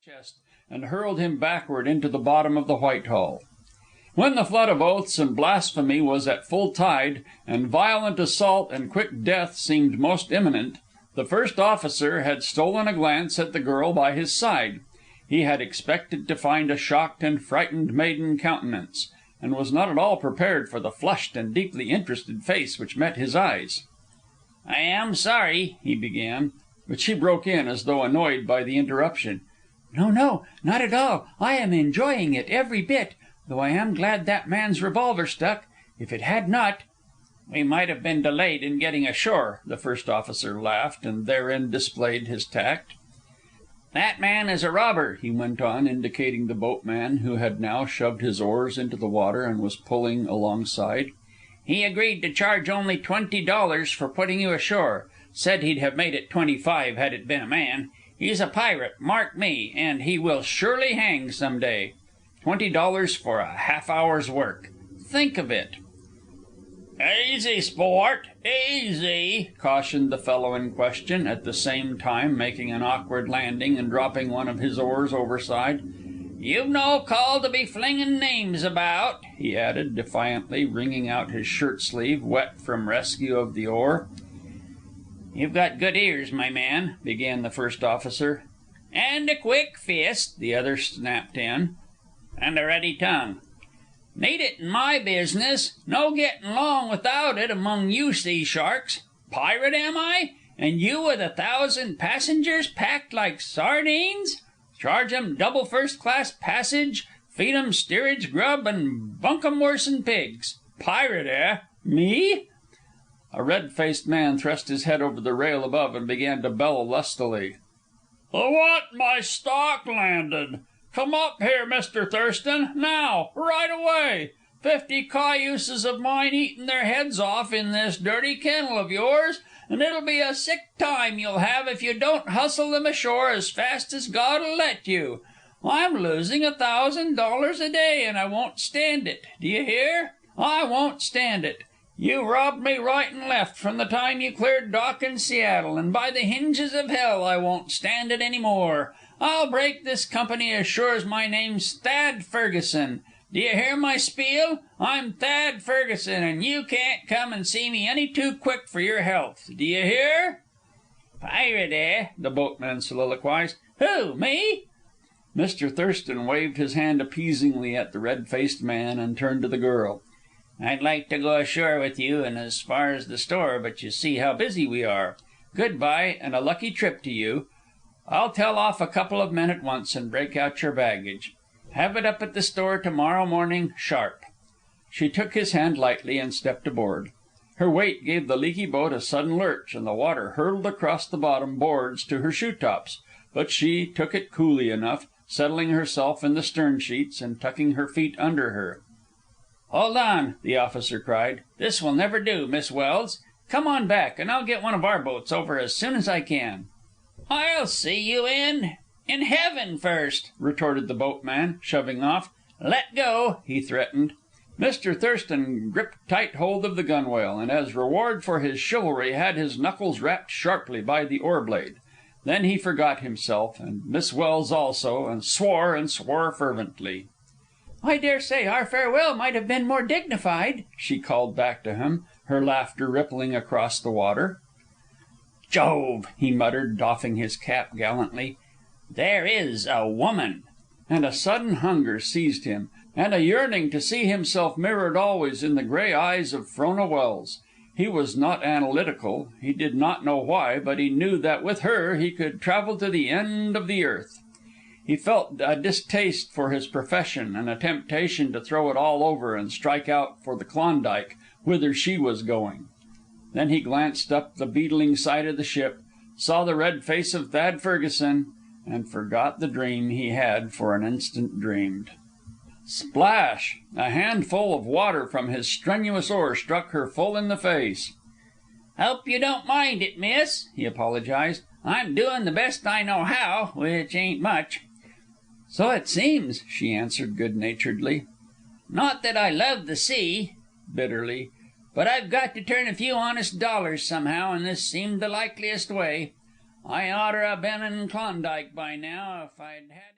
chest and hurled him backward into the bottom of the Whitehall. When the flood of oaths and blasphemy was at full tide, and violent assault and quick death seemed most imminent, the first officer had stolen a glance at the girl by his side. He had expected to find a shocked and frightened maiden countenance, and was not at all prepared for the flushed and deeply interested face which met his eyes. "I am sorry," he began, but she broke in as though annoyed by the interruption. "No, no, not at all. I am enjoying it every bit, though I am glad that man's revolver stuck. If it had not—" "We might have been delayed in getting ashore," the first officer laughed, and therein displayed his tact. "That man is a robber," he went on, indicating the boatman, who had now shoved his oars into the water and was pulling alongside. "He agreed to charge only $20 for putting you ashore. Said he'd have made it 25 had it been a man. He's a pirate, mark me, and he will surely hang some day. $20 for a half-hour's work. Think of it!" "Easy, sport, easy," cautioned the fellow in question, at the same time making an awkward landing and dropping one of his oars overside. "You've no call to be flingin' names about," he added, defiantly, wringing out his shirt sleeve, wet from rescue of the oar. "You've got good ears, my man," began the first officer. "And a quick fist," the other snapped in. "And a ready tongue." "Need it in my business. No gettin' along without it among you sea sharks. Pirate, am I? And you with 1,000 passengers packed like sardines? Charge 'em double first-class passage, feed 'em steerage grub, and bunk 'em worse'n pigs. Pirate, eh? Me?" A red-faced man thrust his head over the rail above and began to bellow lustily. "I want my stock landed. Come up here, Mr. Thurston, now, right away. 50 cayuses of mine eatin' their heads off in this dirty kennel of yours, and it'll be a sick time you'll have if you don't hustle them ashore as fast as God'll let you. I'm losing $1,000 a day, and I won't stand it. Do you hear? I won't stand it. You robbed me right and left from the time you cleared dock in Seattle, and by the hinges of hell I won't stand it any more. I'll break this company as sure as my name's Thad Ferguson. Do you hear my spiel? I'm Thad Ferguson, and you can't come and see me any too quick for your health. Do you hear?" "Pirate, eh?" the boatman soliloquized. "Who, me?" Mr. Thurston waved his hand appeasingly at the red-faced man and turned to the girl. "I'd like to go ashore with you and as far as the store, but you see how busy we are. Good-bye, and a lucky trip to you. I'll tell off a couple of men at once and break out your baggage. Have it up at the store to-morrow morning, sharp." She took his hand lightly and stepped aboard. Her weight gave the leaky boat a sudden lurch, and the water hurtled across the bottom boards to her shoe tops, but she took it coolly enough, settling herself in the stern sheets and tucking her feet under her. "Hold on," the officer cried. "This will never do, Miss Welse. Come on back, and I'll get one of our boats over as soon as I can." "I'll see you in heaven first," retorted the boatman, shoving off. "Let go," he threatened. Mr. Thurston gripped tight hold of the gunwale, and as reward for his chivalry had his knuckles rapped sharply by the oar blade. Then he forgot himself, and Miss Welse also, and swore fervently. "I dare say our farewell might have been more dignified," she called back to him, her laughter rippling across the water. "Jove!" he muttered, doffing his cap gallantly. "There is a woman!" And a sudden hunger seized him, and a yearning to see himself mirrored always in the gray eyes of Frona Welse. He was not analytical, he did not know why, but he knew that with her he could travel to the end of the earth. He felt a distaste for his profession and a temptation to throw it all over and strike out for the Klondike, whither she was going. Then he glanced up the beetling side of the ship, saw the red face of Thad Ferguson, and forgot the dream he had for an instant dreamed. Splash! A handful of water from his strenuous oar struck her full in the face. "Hope you don't mind it, miss," he apologized. "I'm doin' the best I know how, which ain't much." "So it seems," she answered good-naturedly. "Not that I love the sea," bitterly, "but I've got to turn a few honest dollars somehow, and this seemed the likeliest way. I oughter 'a been in Klondike by now if I'd had...